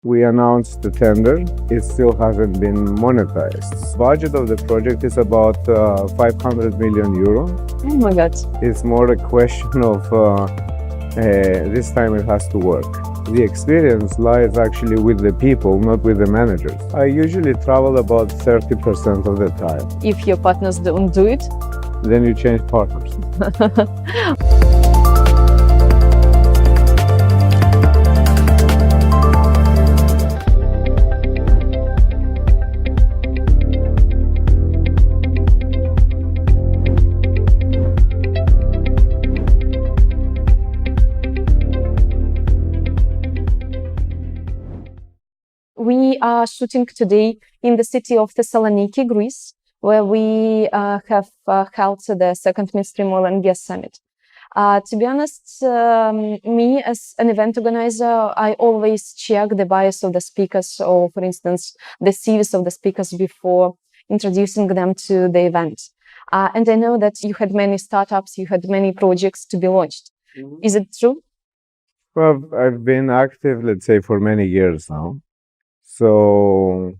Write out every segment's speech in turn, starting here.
We announced the tender. It still hasn't been monetized. The budget of the project is about 500 million euro. Oh my God. It's more a question of this time it has to work. The experience lies actually with the people, not with the managers. I usually travel about 30% of the time. If your partners don't do it, Then you change partners. we are shooting today in the city of Thessaloniki, Greece, where we have held the second Midstream Oil and Gas Summit. To be honest, me as an event organizer, I always check the bios of the speakers, or for instance, the CVs of the speakers before introducing them to the event. And I know that you had many startups, you had many projects to be launched. Mm-hmm. Is it true? Well, I've been active, let's say, for many years now. So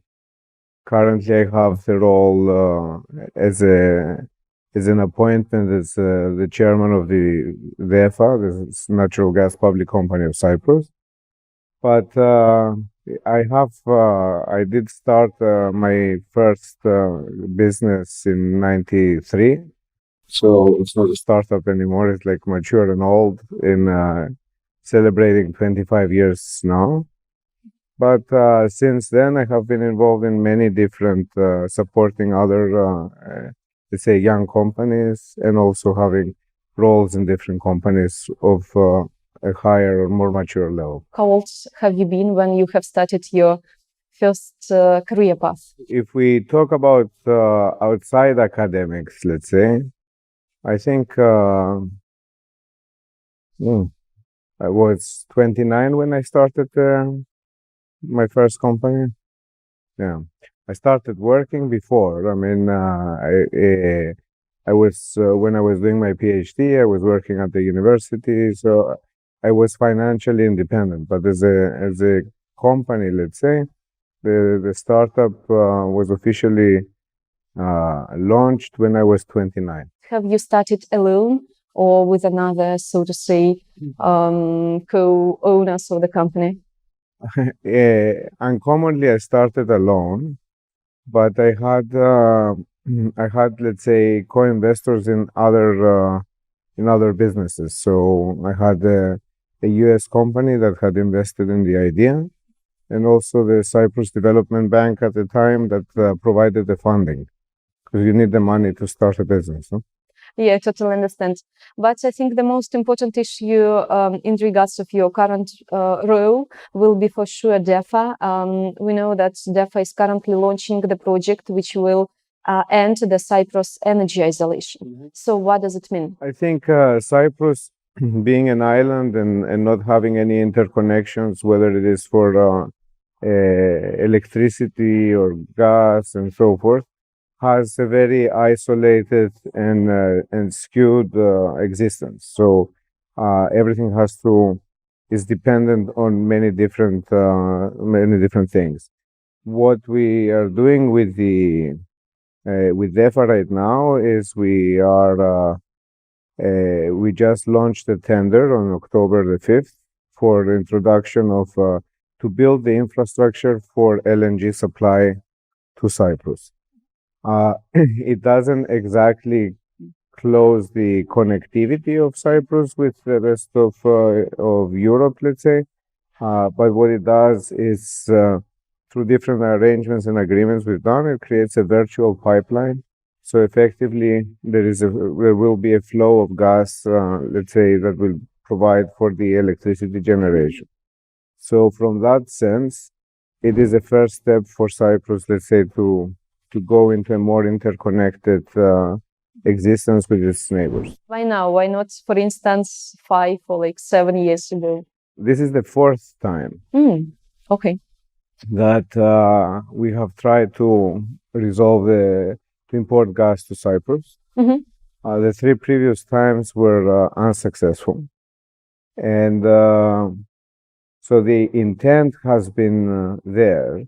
currently I have the role as an appointment as the chairman of the DEFA, the Natural Gas Public Company of Cyprus. But I did start my first business in '93. So it's not a startup anymore. It's like mature and old in celebrating 25 years now. But since then, I have been involved in many different supporting other, let's say, young companies, and also having roles in different companies of a higher or more mature level. How old have you been when you have started your first career path? If we talk about outside academics, let's say, I think I was 29 when I started my first company. Yeah, I started working before. I mean, I was when I was doing my PhD, I was working at the university, so I was financially independent. But as a company, let's say, the startup was officially launched when I was 29. Have you started alone or with another, so to say, co-owners of the company? Uncommonly, I started alone, but I had, let's say, co-investors in other businesses. So I had a US company that had invested in the idea, and also the Cyprus Development Bank at the time that provided the funding, because you need the money to start a business. No? Yeah, I totally understand. But I think the most important issue in regards of your current role will be for sure DEFA. We know that DEFA is currently launching the project which will end the Cyprus energy isolation. Mm-hmm. So what does it mean? I think Cyprus, being an island and not having any interconnections, whether it is for electricity or gas and so forth, has a very isolated and skewed existence. So everything is dependent on many different things. What we are doing with DEFA right now is we just launched a tender on October the 5th for the introduction of to build the infrastructure for LNG supply to Cyprus. It doesn't exactly close the connectivity of Cyprus with the rest of Europe, let's say. But what it does is, through different arrangements and agreements we've done, it creates a virtual pipeline. So effectively, there will be a flow of gas, let's say, that will provide for the electricity generation. So from that sense, it is a first step for Cyprus, let's say, to go into a more interconnected existence with its neighbors. Why now? Why not, for instance, 5 or 7 years ago? This is the fourth time Okay. that we have tried to resolve to import gas to Cyprus. Mm-hmm. The 3 previous times were unsuccessful. And So the intent has been there.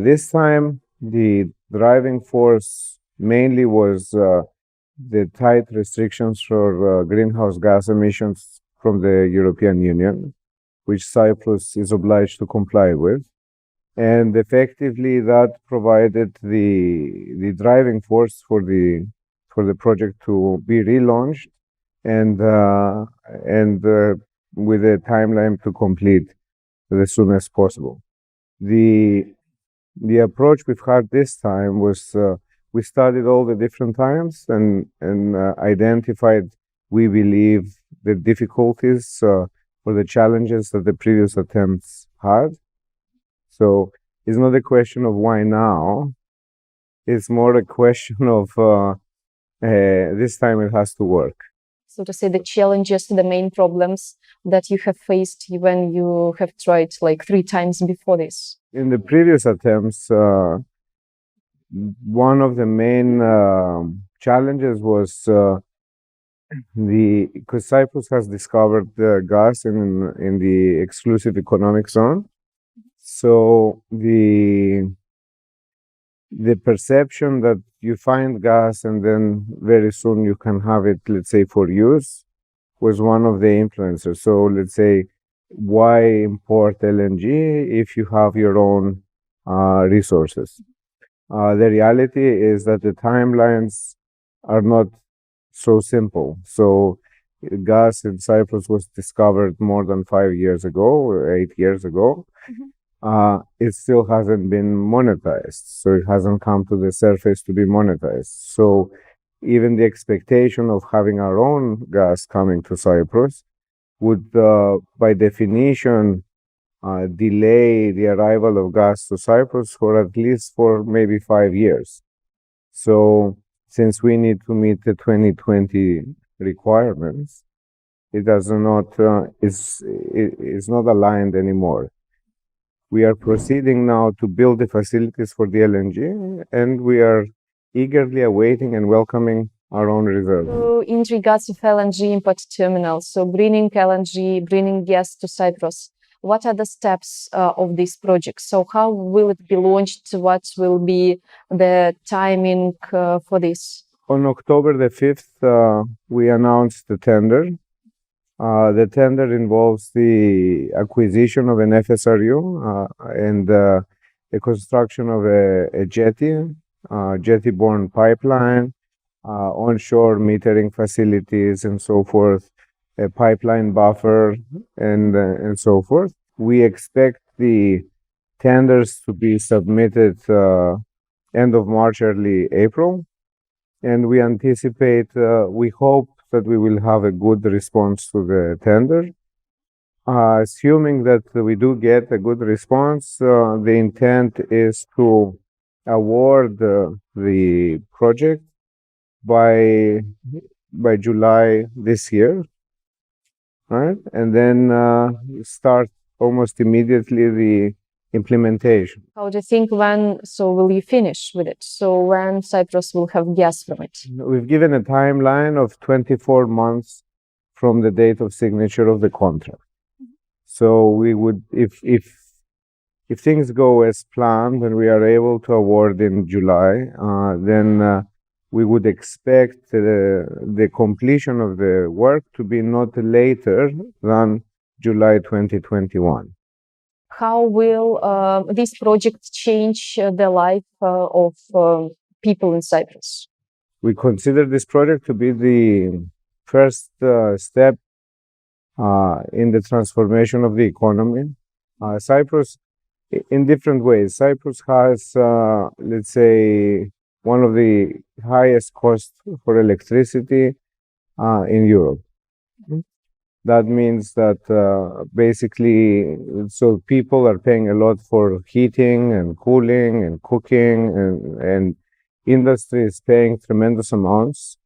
This time, the driving force mainly was the tight restrictions for greenhouse gas emissions from the European Union, which Cyprus is obliged to comply with. And effectively, that provided the driving force for the project to be relaunched and with a timeline to complete as soon as possible. The approach we've had this time was we studied all the different times and identified, we believe, the difficulties or the challenges that the previous attempts had. So it's not a question of why now. It's more a question of this time it has to work. So to say the challenges, the main problems that you have faced when you have tried like 3 times before this. In the previous attempts, one of the main challenges was because Cyprus has discovered the gas in the exclusive economic zone. So the perception that you find gas and then very soon you can have it, let's say, for use, was one of the influencers. So let's say, why import LNG if you have your own resources? The reality is that the timelines are not so simple. So gas in Cyprus was discovered more than 5 years ago or 8 years ago. It still hasn't been monetized. So it hasn't come to the surface to be monetized. So even the expectation of having our own gas coming to Cyprus would, by definition, delay the arrival of gas to Cyprus for at least for maybe 5 years. So since we need to meet the 2020 requirements, it does not is not aligned anymore. We are proceeding now to build the facilities for the LNG, and we are eagerly awaiting and welcoming our own reserve. So in regards of LNG import terminals, so bringing LNG, bringing gas to Cyprus, what are the steps of this project? So how will it be launched? What will be the timing for this? On October the 5th, we announced the tender. The tender involves the acquisition of an FSRU and the construction of a jetty-borne pipeline, onshore metering facilities, and so forth, a pipeline buffer, and so forth. We expect the tenders to be submitted end of March, early April, and we anticipate, we hope that we will have a good response to the tender. Assuming that we do get a good response, the intent is to award the project by July this year, right? And then start almost immediately the implementation. How do you think will you finish with it? So when Cyprus will have gas from it? We've given a timeline of 24 months from the date of signature of the contract. So we would, if things go as planned and we are able to award in July, then we would expect the completion of the work to be not later than July 2021. How will this project change the life of people in Cyprus? We consider this project to be the first step in the transformation of the economy. Cyprus, in different ways, Cyprus has, let's say, one of the highest costs for electricity in Europe. That means that basically, so people are paying a lot for heating and cooling and cooking, and industry is paying tremendous amounts.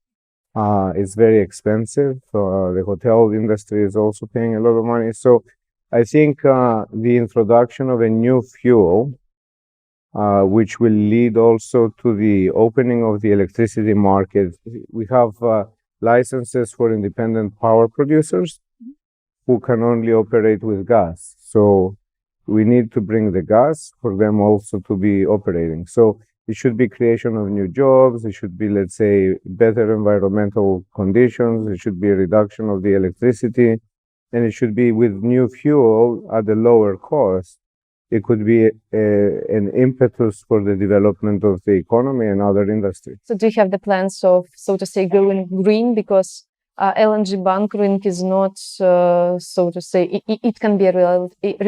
It's very expensive. The hotel industry is also paying a lot of money. So I think the introduction of a new fuel, which will lead also to the opening of the electricity market. We have licenses for independent power producers who can only operate with gas. So we need to bring the gas for them also to be operating. So it should be creation of new jobs. It should be, let's say, better environmental conditions. It should be a reduction of the electricity, and it should be with new fuel at a lower cost. It could be an impetus for the development of the economy and other industries. So do you have the plans of, so to say, going green? Because LNG bunkering is not, so to say, it can be a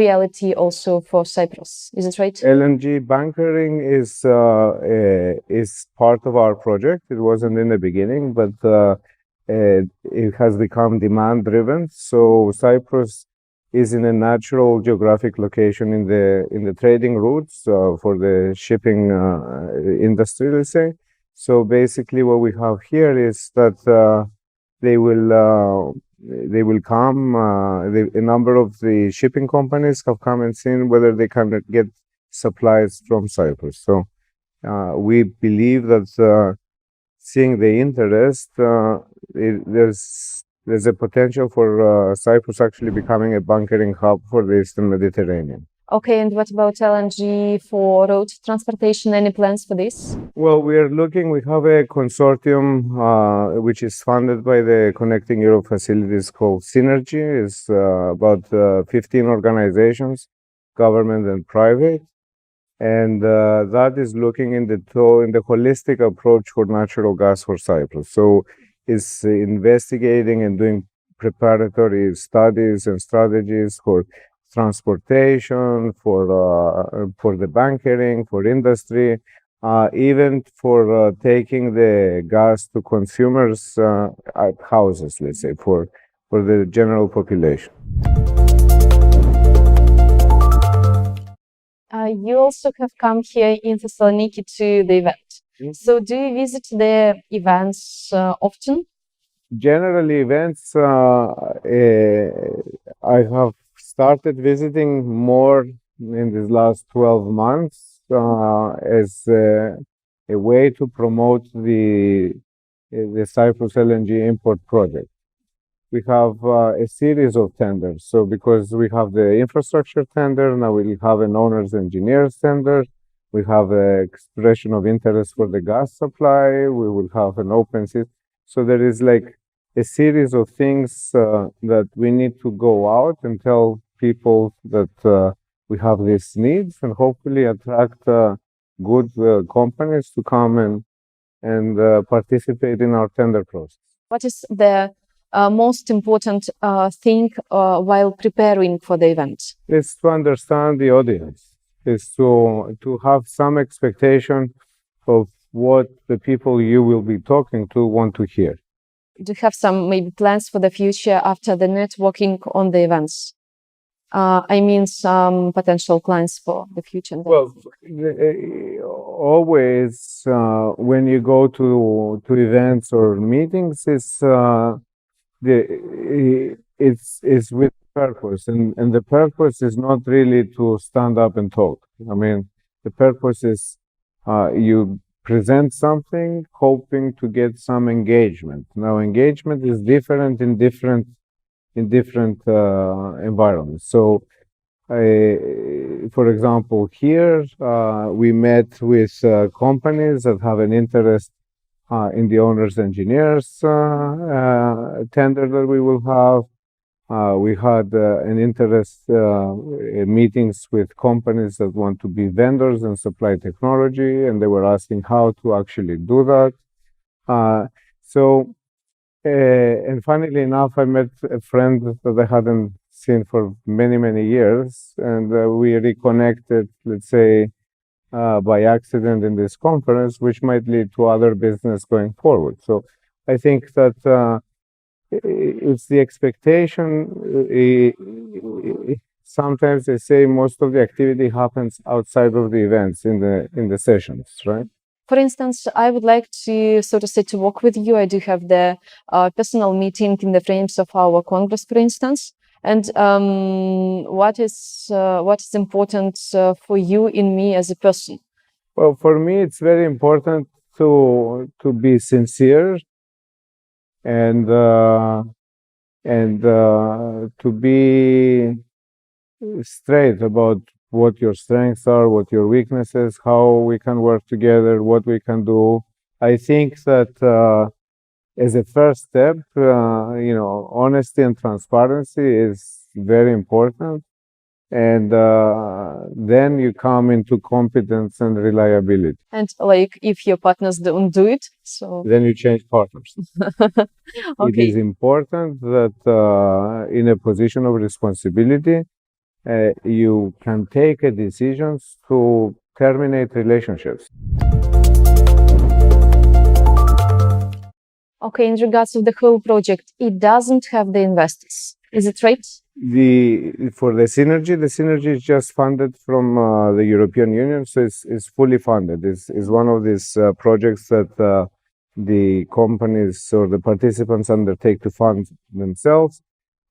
reality also for Cyprus. Is it right? LNG bunkering is part of our project. It wasn't in the beginning, but it has become demand-driven. So Cyprus is in a natural geographic location in the trading routes for the shipping industry, let's say. So basically, what we have here is that they will come. A number of the shipping companies have come and seen whether they can get supplies from Cyprus. So we believe that seeing the interest, there's a potential for Cyprus actually becoming a bunkering hub for the Eastern Mediterranean. Okay, and what about LNG for road transportation? Any plans for this? Well, we are looking, we have a consortium which is funded by the Connecting Europe facilities called Synergy. It's about 15 organizations, government and private. And that is looking in the holistic approach for natural gas for Cyprus. So it's investigating and doing preparatory studies and strategies for transportation, for the bunkering, for industry, even for taking the gas to consumers at houses, let's say, for the general population. You also have come here in Thessaloniki to the event. So do you visit the events often? Generally, events, I have started visiting more in these last 12 months as a way to promote the Cyprus LNG import project. We have a series of tenders. So because we have the infrastructure tender, now we'll have an owner's engineers tender. We have an expression of interest for the gas supply. We will have an open system. So there is like a series of things that we need to go out and tell people that we have these needs and hopefully attract good companies to come and participate in our tender process. What is the most important thing while preparing for the event? It's to understand the audience. It's to have some expectation of what the people you will be talking to want to hear. Do you have some maybe plans for the future after the networking on the events? I mean, some potential clients for the future. Well, always when you go to events or meetings, it's with purpose, and the purpose is not really to stand up and talk. I mean, the purpose is you present something hoping to get some engagement. Now, engagement is different in different environments. So, for example, here we met with companies that have an interest in the owner's engineers tender that we will have. We had an interest meetings with companies that want to be vendors and supply technology, and they were asking how to actually do that. And funnily enough, I met a friend that I hadn't seen for many, many years, and we reconnected, let's say, by accident in this conference, which might lead to other business going forward. So I think that it's the expectation. Sometimes they say most of the activity happens outside of the events in the sessions, right? For instance, I would like to, so to say, to work with you. I do have the personal meeting in the frames of our Congress, for instance. And what is important for you in me as a person? Well, for me, it's very important to be sincere and to be straight about what your strengths are, what your weaknesses, how we can work together, what we can do. I think that as a first step, honesty and transparency is very important. And then you come into competence and reliability. And like if your partners don't do it, so Then you change partners. It okay. is important that in a position of responsibility, you can take decisions to terminate relationships. Okay, in regards of the whole project, it doesn't have the investors. Is it right? For the synergy is just funded from the European Union, so it's fully funded. It's one of these projects that the companies or the participants undertake to fund themselves,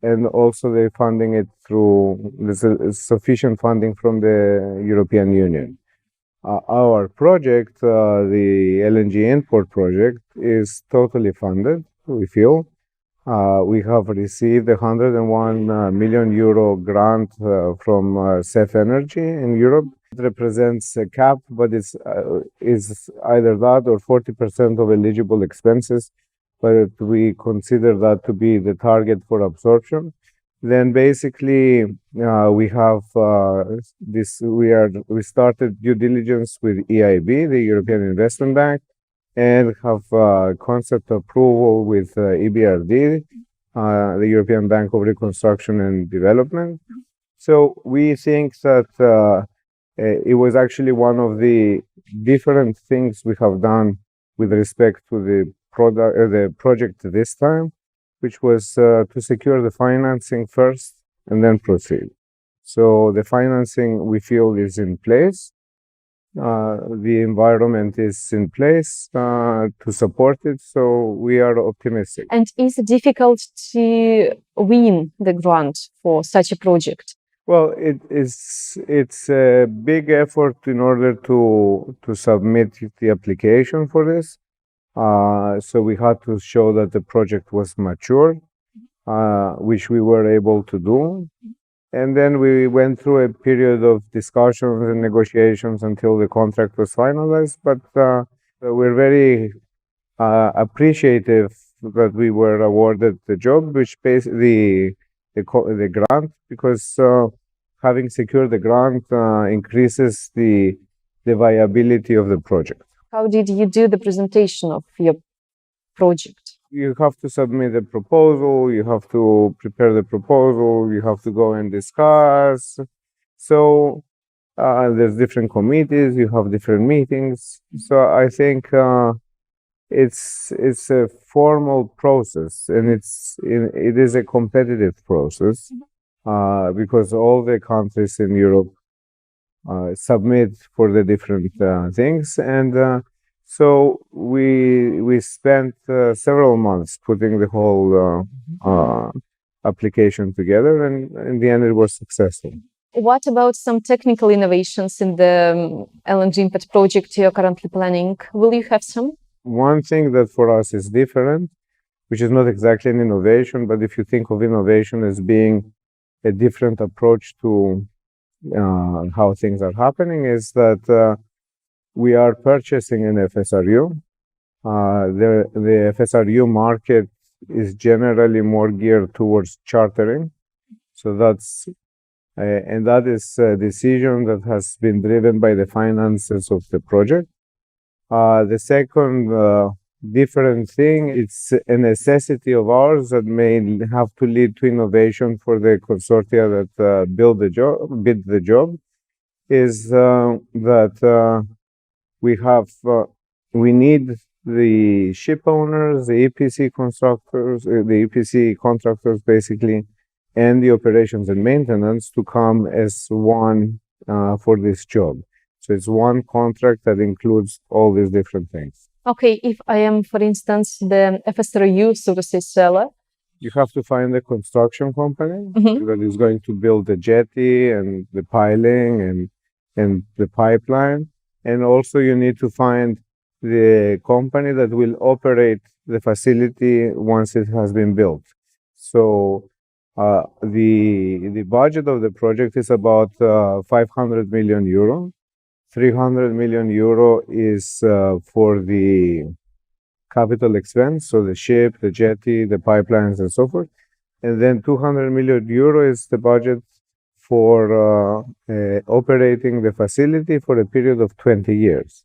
and also they're funding it through sufficient funding from the European Union. Our project, the LNG import project, is totally funded, we feel. We have received a 101 million euro grant from CEF Energy in Europe. It represents a cap, but it's either that or 40% of eligible expenses, but we consider that to be the target for absorption. Then basically we have we started due diligence with EIB, the European Investment Bank, and have concept approval with EBRD, the European Bank of Reconstruction and Development. So we think that it was actually one of the different things we have done with respect to the project this time, which was to secure the financing first and then proceed. So the financing we feel is in place. The environment is in place to support it, so we are optimistic. And is it difficult to win the grant for such a project? Well, it's a big effort in order to submit the application for this. So we had to show that the project was mature, which we were able to do. And then we went through a period of discussions and negotiations until the contract was finalized. But we're very appreciative that we were awarded the job, which pays the grant, because having secured the grant increases the viability of the project. How did you do the presentation of your project? You have to submit a proposal, you have to prepare the proposal, you have to go and discuss. So there's different committees, you have different meetings. So I think it's a formal process, and it is a competitive process because all the countries in Europe submit for the different things, and so we spent several months putting the whole application together, and in the end it was successful. What about some technical innovations in the LNG import project you're currently planning? Will you have some? One thing that for us is different, which is not exactly an innovation, but if you think of innovation as being a different approach to how things are happening, is that we are purchasing an FSRU. The FSRU market is generally more geared towards chartering. So that is a decision that has been driven by the finances of the project. The second different thing, it's a necessity of ours that may have to lead to innovation for the consortia that bid the job, is that we need the ship owners, the EPC contractors basically, and the operations and maintenance to come as one for this job. So it's one contract that includes all these different things. Okay, if I am, for instance, the FSRU, so to say, seller, you have to find a construction company that is going to build the jetty and the piling and the pipeline. And also you need to find the company that will operate the facility once it has been built. So The budget of the project is about 500 million euro. 300 million euro is for the capital expense, so the ship, the jetty, the pipelines, and so forth. And then 200 million euro is the budget for operating the facility for a period of 20 years.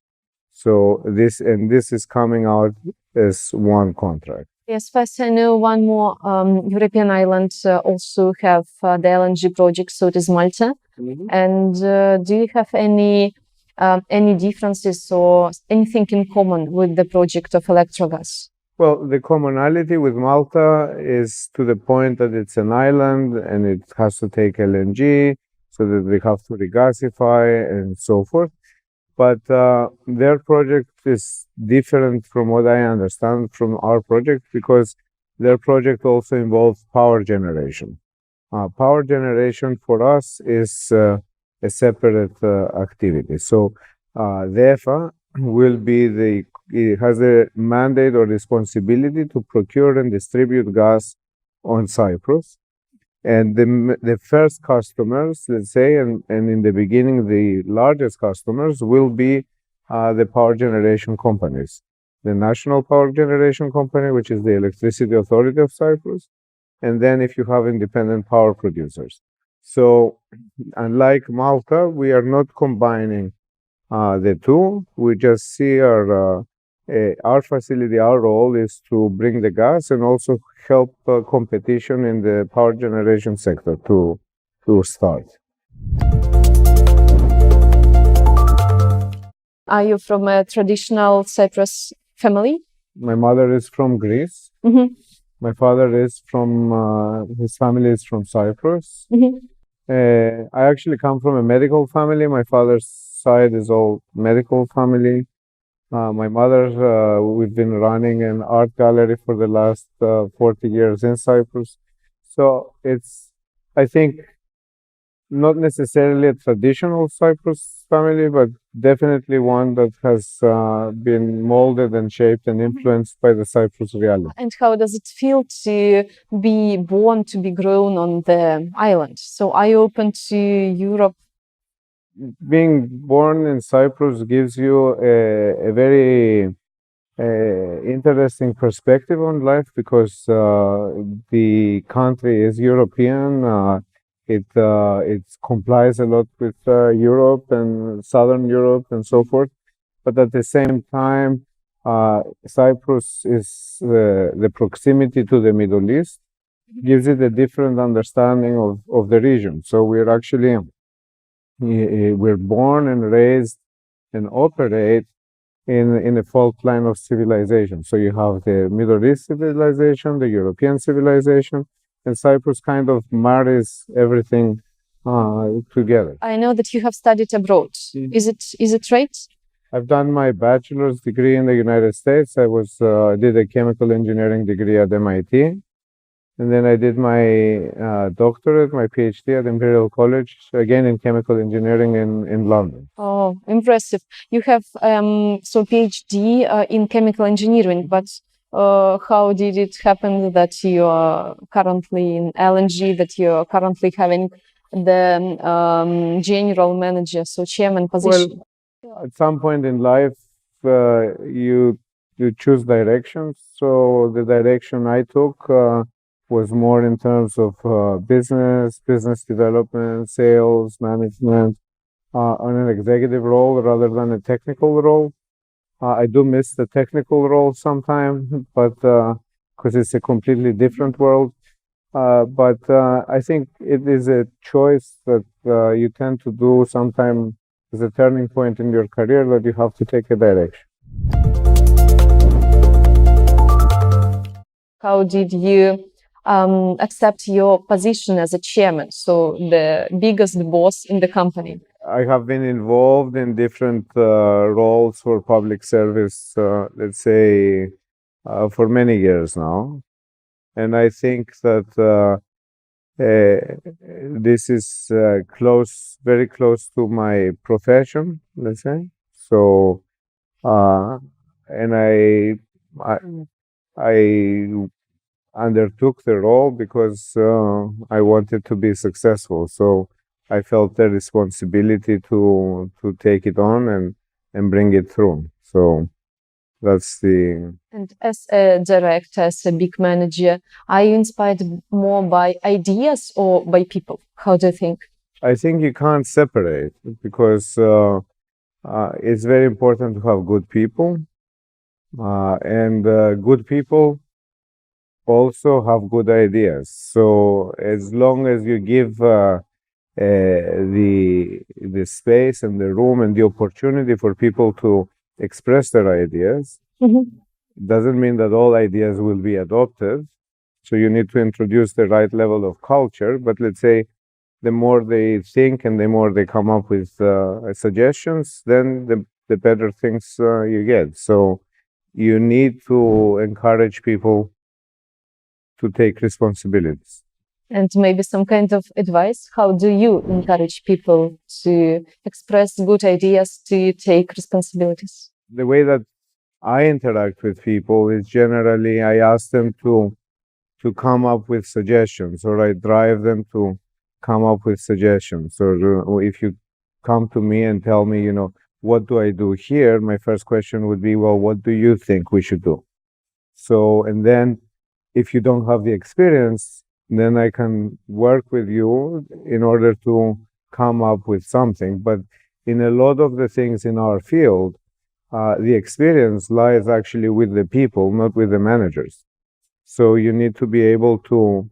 So this is coming out as one contract. Yes, first I know one more European island also have the LNG project, so it is Malta. And do you have any differences or anything in common with the project of electrogas? Well, the commonality with Malta is to the point that it's an island and it has to take LNG, so that they have to regasify and so forth. But their project is different from what I understand from our project, because their project also involves power generation. Power generation for us is a separate activity. So DEFA will be it has the mandate or responsibility to procure and distribute gas on Cyprus. And the first customers, let's say, and in the beginning, the largest customers will be the power generation companies. The National Power Generation Company, which is the Electricity Authority of Cyprus, and then if you have independent power producers. So unlike Malta, we are not combining the two. We just see our facility, our role is to bring the gas and also help competition in the power generation sector to start. Are you from a traditional Cyprus family? My mother is from Greece. Mm-hmm. My father is from, his family is from Cyprus. Mm-hmm. I actually come from a medical family. My father's side is all medical family. My mother, we've been running an art gallery for the last 40 years in Cyprus. So it's, I think, not necessarily a traditional Cyprus family, but definitely one that has been molded and shaped and influenced by the Cyprus reality. And how does it feel to be born, to be grown on the island? So are you open to Europe? Being born in Cyprus gives you a very interesting perspective on life, because the country is European. It complies a lot with Europe and Southern Europe and so forth. But at the same time, Cyprus is the proximity to the Middle East gives it a different understanding of the region. So we're actually we're born and raised and operate in a fault line of civilization. So you have the Middle East civilization, the European civilization, and Cyprus kind of marries everything together. I know that you have studied abroad. Is it right? I've done my bachelor's degree in the United States. I did a chemical engineering degree at MIT. And then I did my doctorate, my PhD at Imperial College, again in chemical engineering in London. Oh, impressive. You have PhD in chemical engineering, but how did it happen that you are currently in LNG, that you are currently having the general manager, so chairman position? Well, at some point in life, you choose directions. So the direction I took was more in terms of business development, sales, management, on an executive role rather than a technical role. I do miss the technical role sometimes, but because it's a completely different world. But I think it is a choice that you tend to do sometimes as a turning point in your career, that you have to take a direction. How did you accept your position as a chairman, so the biggest boss in the company? I have been involved in different roles for public service, let's say, for many years now. And I think that this is very close to my profession, let's say. So, and undertook the role because I wanted to be successful. So I felt the responsibility to take it on and bring it through. So that's the... And as a director, as a big manager, are you inspired more by ideas or by people? How do you think? I think you can't separate because it's very important to have good people, and good people also have good ideas. So as long as you give the space and the room and the opportunity for people to express their ideas, it doesn't mean that all ideas will be adopted. So you need to introduce the right level of culture. But let's say the more they think and the more they come up with suggestions, then the better things you get. So you need to encourage people to take responsibilities. And maybe some kind of advice. How do you encourage people to express good ideas, to take responsibilities? The way that I interact with people is generally I ask them to come up with suggestions, or I drive them to come up with suggestions. Or if you come to me and tell me, what do I do here? My first question would be, well, what do you think we should do? So, and then if you don't have the experience, then I can work with you in order to come up with something. But in a lot of the things in our field, the experience lies actually with the people, not with the managers. So you need to be able to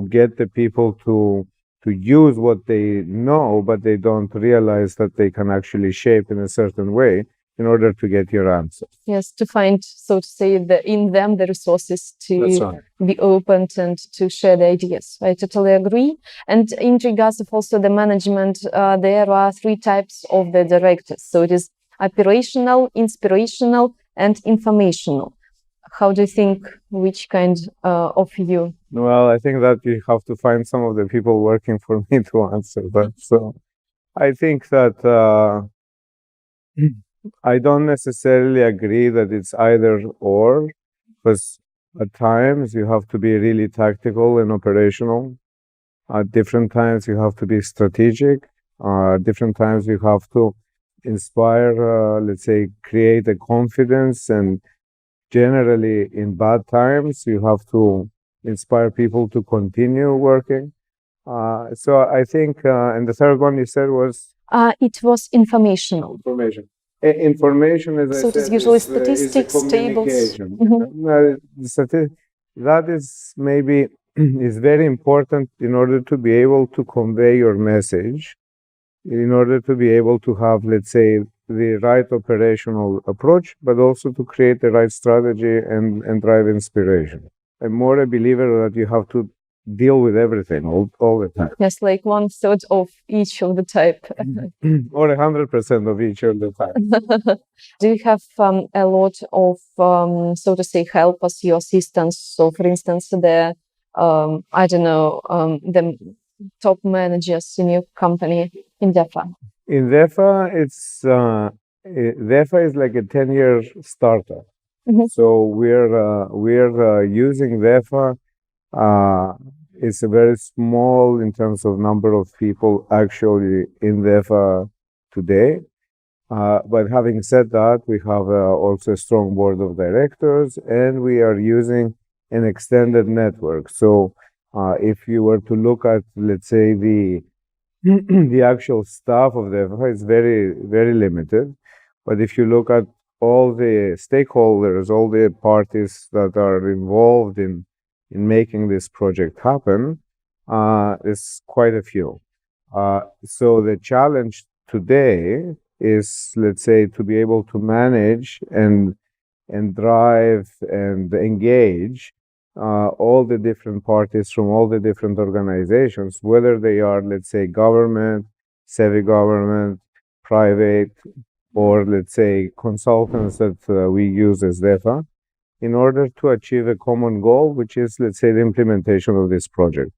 get the people to use what they know, but they don't realize that they can actually shape in a certain way in order to get your answer. Yes, to find, so to say, in them the resources to be open and to share the ideas. I totally agree. And in regards of also the management, there are three types of the directors. So it is operational, inspirational, and informational. How do you think, which kind of you? Well, I think that you have to find some of the people working for me to answer that. So I think that I don't necessarily agree that it's either or, because at times you have to be really tactical and operational. At different times you have to be strategic. Different times you have to inspire, let's say, create a confidence, and generally in bad times you have to inspire people to continue working. So I think, and the third one you said was? It was informational. Information. Information, as so I it is said, usually is statistics, tables. That is maybe is very important in order to be able to convey your message, in order to be able to have, let's say, the right operational approach, but also to create the right strategy and drive inspiration. I'm more a believer that you have to deal with everything all the time. Yes, like 1/3 of each of the type. Or 100% of each of the time. Do you have a lot of, so to say, helpers, your assistants? So, for instance, the top managers in your company in DEFA? In DEFA, DEFA is like a 10-year startup. So we're using DEFA. It's a very small in terms of number of people actually in DEFA today. But having said that, we have also a strong board of directors, and we are using an extended network. So if you were to look at, let's say, the actual staff of DEFA, it's very, very limited. But if you look at all the stakeholders, all the parties that are involved in making this project happen, there's quite a few. So the challenge today is, let's say, to be able to manage and drive and engage all the different parties from all the different organizations, whether they are, let's say, government, semi-government, private, or, let's say, consultants that we use as DEFA, in order to achieve a common goal, which is, let's say, the implementation of this project.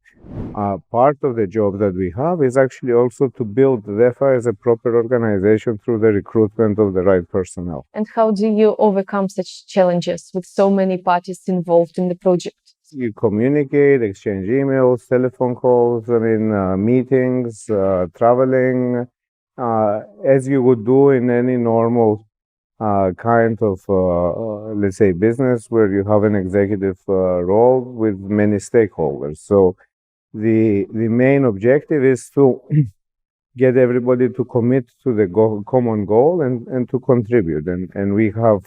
Part of the job that we have is actually also to build DEFA as a proper organization through the recruitment of the right personnel. And how do you overcome such challenges with so many parties involved in the project? You communicate, exchange emails, telephone calls, meetings, traveling, as you would do in any normal kind of, let's say, business where you have an executive role with many stakeholders. So the main objective is to get everybody to commit to the common goal and to contribute. And we have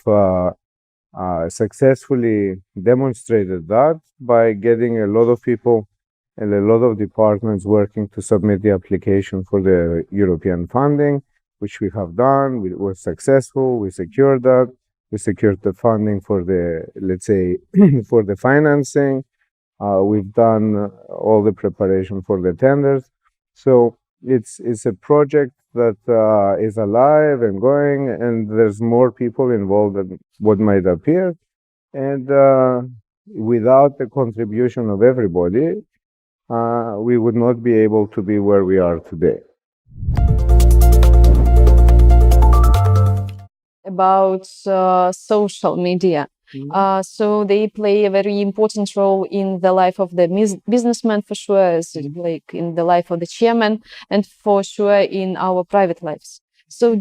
successfully demonstrated that by getting a lot of people and a lot of departments working to submit the application for the European funding, which we have done. We were successful. We secured that. We secured the funding for the, let's say, for the financing. We've done all the preparation for the tenders. So it's a project that is alive and going, and there's more people involved than what might appear. And without the contribution of everybody, we would not be able to be where we are today. About social media. So they play a very important role in the life of the businessman, for sure, as like in the life of the chairman, and for sure in our private lives. So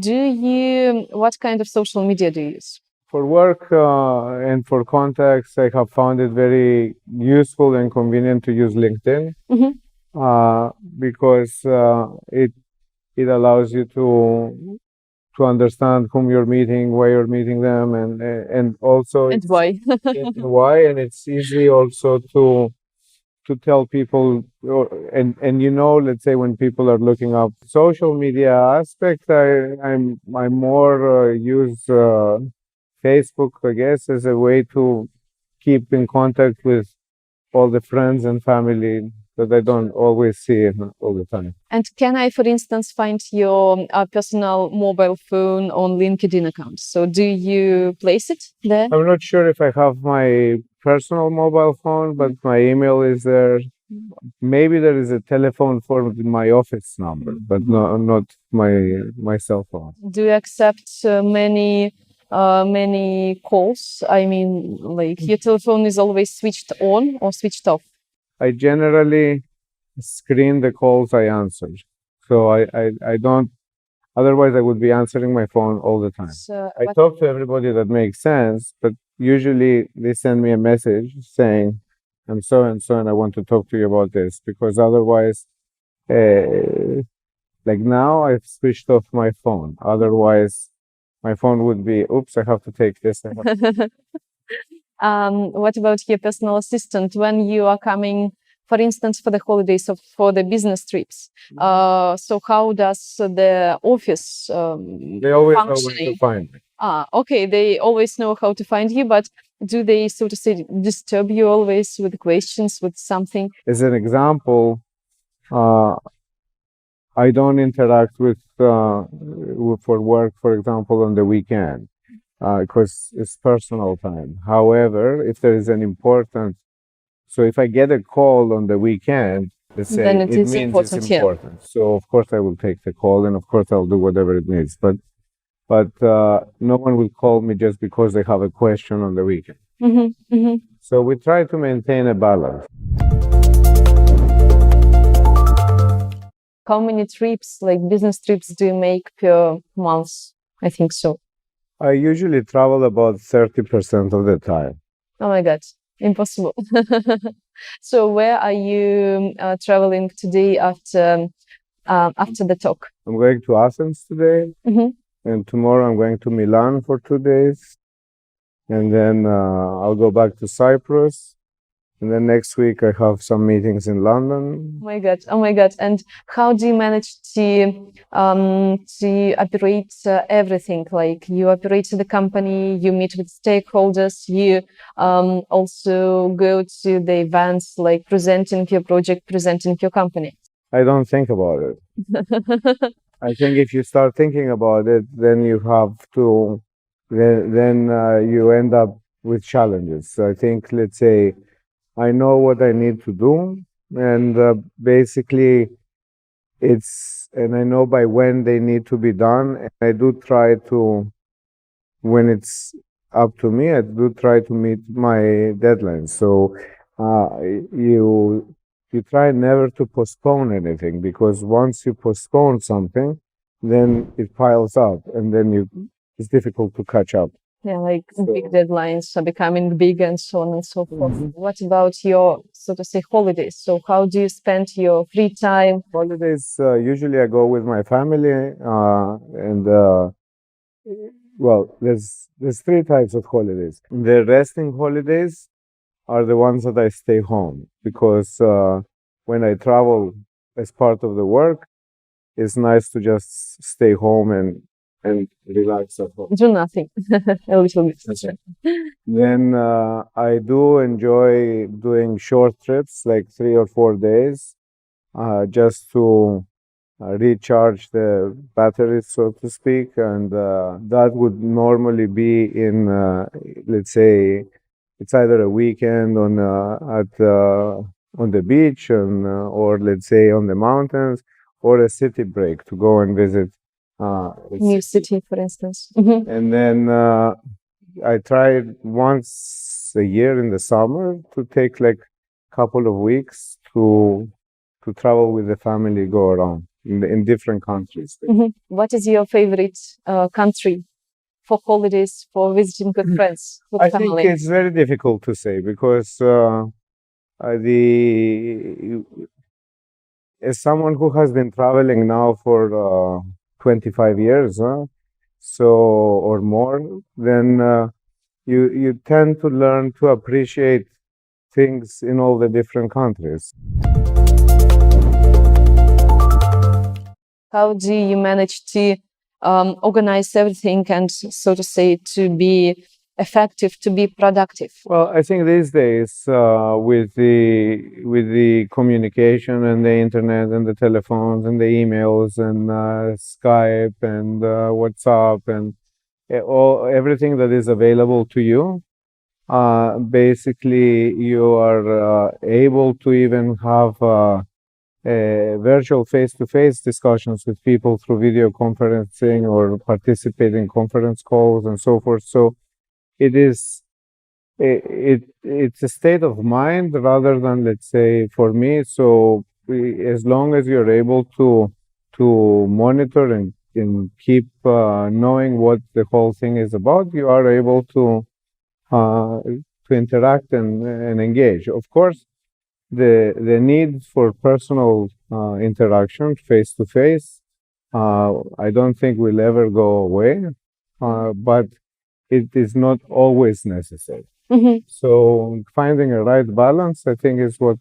what kind of social media do you use? For work and for contacts, I have found it very useful and convenient to use LinkedIn because it allows you to understand whom you're meeting, why you're meeting them, and also And why? why, and it's easy also to tell people, let's say when people are looking up social media aspect, I'm more use Facebook, I guess, as a way to keep in contact with all the friends and family that I don't always see all the time. And can I, for instance, find your personal mobile phone on LinkedIn account? So do you place it there? I'm not sure if I have my personal mobile phone, but my email is there. Maybe there is a telephone for my office number, but not my cell phone. Do you accept many calls? I mean, like your telephone is always switched on or switched off? I generally screen the calls I answer. So I don't, otherwise I would be answering my phone all the time. So, I talk to everybody that makes sense, but usually they send me a message saying, I'm so and so, and I want to talk to you about this, because otherwise, like now I've switched off my phone. Otherwise, my phone would be, oops, I have to take this. What about your personal assistant when you are coming, for instance, for the holidays or for the business trips? So how does the office they always know where to find me. Okay, they always know how to find you, but do they, so to say, disturb you always with questions, with something? As an example, I don't interact with for work, for example, on the weekend, because it's personal time. However, if there is an important, so if I get a call on the weekend, let's say, then it means important, it's important. So of course I will take the call, and of course I'll do whatever it needs. But no one will call me just because they have a question on the weekend. So we try to maintain a balance. How many trips, like business trips, do you make per month? I think so. I usually travel about 30% of the time. Oh my God, impossible. So where are you traveling today after the talk? I'm going to Athens today, and tomorrow I'm going to Milan for 2 days, and then I'll go back to Cyprus, and then next week I have some meetings in London. Oh my God! And how do you manage to operate everything? Like you operate the company, you meet with stakeholders, you also go to the events, like presenting your project, presenting your company. I don't think about it. I think if you start thinking about it, then you have to, then you end up with challenges. So I think, let's say, I know what I need to do. and basically and I know by when they need to be done, and I do try to, when it's up to me, I do try to meet my deadlines. So you try never to postpone anything, because once you postpone something, then it piles up, and then it's difficult to catch up. Yeah, like big So- deadlines are becoming big and so on and so forth. Mhm. What about your, so to say, holidays? So how do you spend your free time? Holidays, usually I go with my family, and well, there's three types of holidays. The resting holidays are the ones that I stay home, because when I travel as part of the work, it's nice to just stay home and relax at home. Do nothing, a little bit. That's right. Then I do enjoy doing short trips, like 3 or 4 days, just to recharge the batteries, so to speak. And that would normally be in, let's say, it's either a weekend on the beach, or let's say on the mountains, or a city break to go and visit a New city, for instance. Mhm. And then I tried once a year in the summer to take like a couple of weeks to travel with the family, go around in different countries. Mhm. What is your favorite country for holidays, for visiting with friends, with I think family? it's very difficult to say, because as someone who has been traveling now for 25 years, so or more, then you tend to learn to appreciate things in all the different countries. How do you manage to organize everything and, so to say, to be effective, to be productive? Well, I think these days, with the communication and the internet and the telephones and the emails and Skype and WhatsApp and everything that is available to you, basically you are able to even have virtual face-to-face discussions with people through video conferencing, or participate in conference calls and so forth. So it's a state of mind rather than, let's say, for me. So as long as you're able to monitor and keep knowing what the whole thing is about, you are able to interact and engage. Of course, the need for personal interaction, face to face, I don't think will ever go away, but it is not always necessary. Mhm. So finding a right balance, I think, is what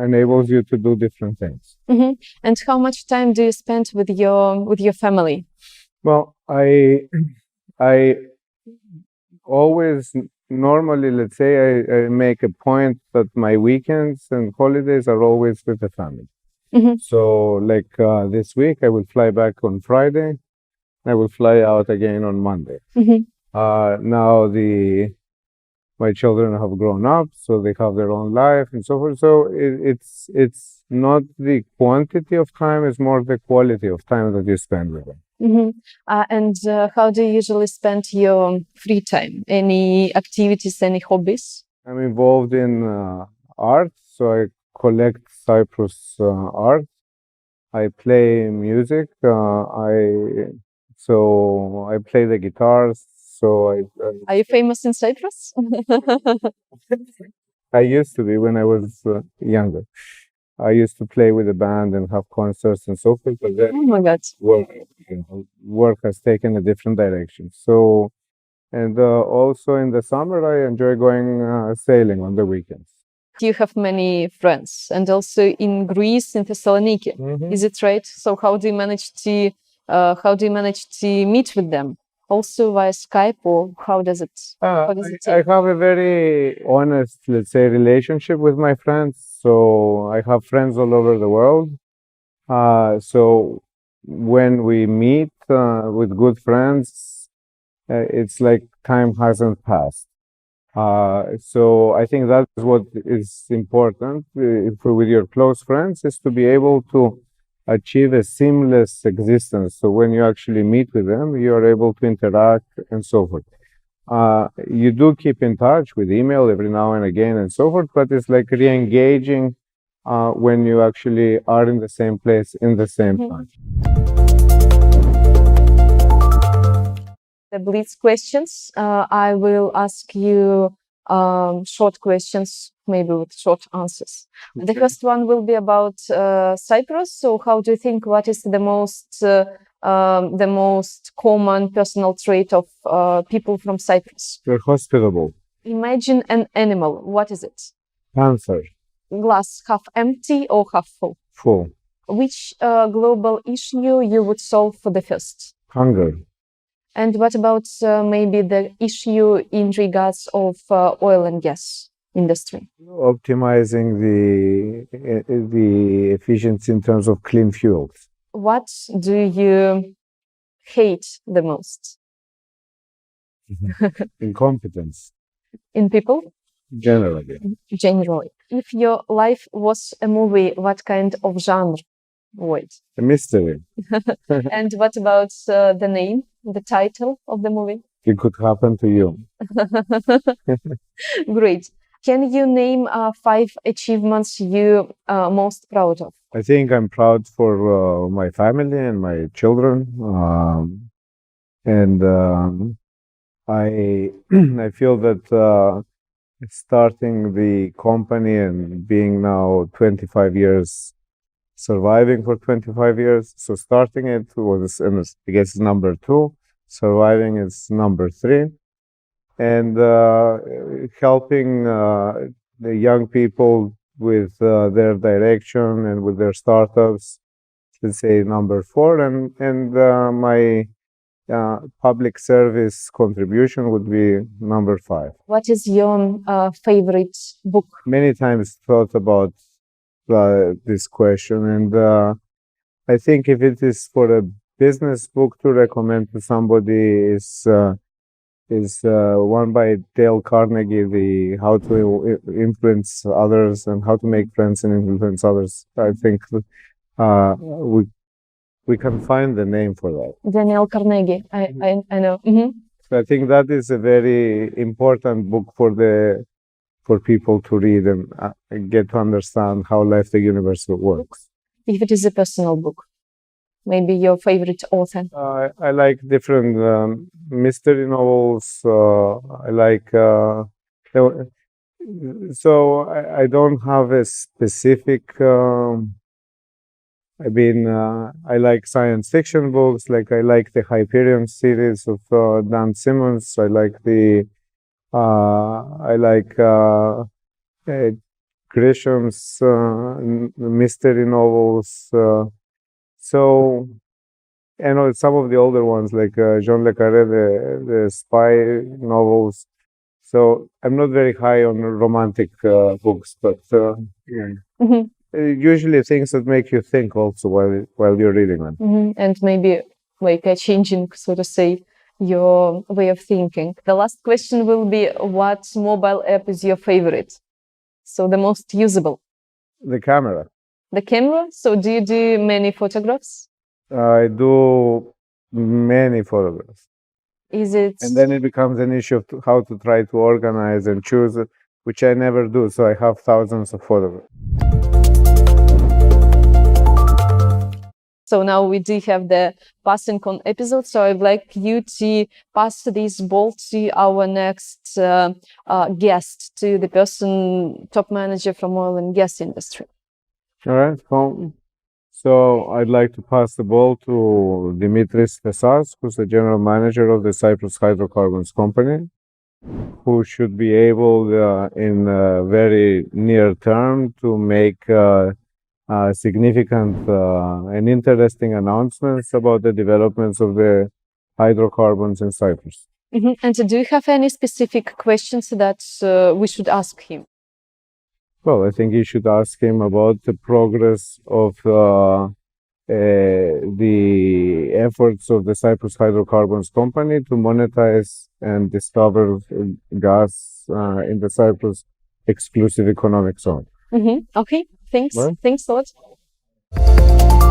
enables you to do different things. Mhm. And how much time do you spend with your family? Well, I always normally, let's say, I make a point that my weekends and holidays are always with the family. Mhm. So like this week, I will fly back on Friday. I will fly out again on Monday. Mhm. Now my children have grown up, so they have their own life and so forth. So it's not the quantity of time; it's more the quality of time that you spend with them. Mhm. And how do you usually spend your free time? Any activities, any hobbies? I'm involved in art, so I collect Cyprus art. I play music. I play the guitars. So Are you famous in Cyprus? I used to be when I was younger. I used to play with a band and have concerts and so forth, but then Oh my God. work has taken a different direction. So, and also in the summer, I enjoy going sailing on the weekends. You have many friends, and also in Greece, in Thessaloniki. Is it right? So how do you manage to meet with them? Also via Skype, or how does it I take? have a very honest, let's say, relationship with my friends. So I have friends all over the world. So when we meet with good friends, it's like time hasn't passed. So I think that is what is important with your close friends, is to be able to achieve a seamless existence. So when you actually meet with them, you are able to interact and so forth. You do keep in touch with email every now and again and so forth, but it's like re-engaging when you actually are in the same place in the same time. The blitz questions. I will ask you short questions, maybe with short answers. The Okay. first one will be about Cyprus. So, how do you think? What is the most common personal trait of people from Cyprus? You're hospitable. Imagine an animal. What is it? Panther. Glass half empty or half full? Full. Which global issue you would solve for the first? Hunger. And what about maybe the issue in regards of oil and gas industry? Optimizing the efficiency in terms of clean fuels. What do you hate the most Incompetence, in people generally. generally? If your life was a movie, what kind of genre would? A mystery. And what about the name, the title of the movie? It could happen to you. Great. Can you name 5 achievements you most proud of? I think I'm proud for my family and my children. I I feel that starting the company and being now 25 years, surviving for 25 years. So starting it was, I guess, number 2. Surviving is number 3. And helping the young people with their direction and with their startups, let's say number 4. And my public service contribution would be number 5. What is your favorite book? Many times thought about this question, and I think if it is for a business book to recommend to somebody is one by Dale Carnegie, the How to Influence Others and How to Make Friends and Influence Others. I think we can find the name for that. Daniel Carnegie, I know. So I think that is a very important book for people to read and get to understand how life, the universe works. If it is a personal book, maybe your favorite author. I like different mystery novels. I like so I don't have a specific. I like science fiction books. Like I like the Hyperion series of Dan Symeons. I like Grisham's mystery novels. So, and some of the older ones like Jean Le Carré, the spy novels. So I'm not very high on romantic books, but usually things that make you think also while you're reading them. And maybe like changing, so to say, your way of thinking. The last question will be, what mobile app is your favorite? So the most usable? The camera. The camera? So do you do many photographs? I do many photographs. Is it? And then it becomes an issue of how to try to organize and choose, which I never do. So I have thousands of photographs. So now we do have the passing on episode. So I'd like you to pass this ball to our next guest, to the person, top manager from oil and gas industry. All right. So I'd like to pass the ball to Dimitris Fesas, who's the general manager of the Cyprus Hydrocarbons Company, who should be able in a very near term to make significant and interesting announcements about the developments of the hydrocarbons in Cyprus. And do you have any specific questions that we should ask him? Well, I think you should ask him about the progress of the efforts of the Cyprus Hydrocarbons Company to monetize and discover gas in the Cyprus exclusive economic zone. Okay, thanks. Well. Thanks a lot.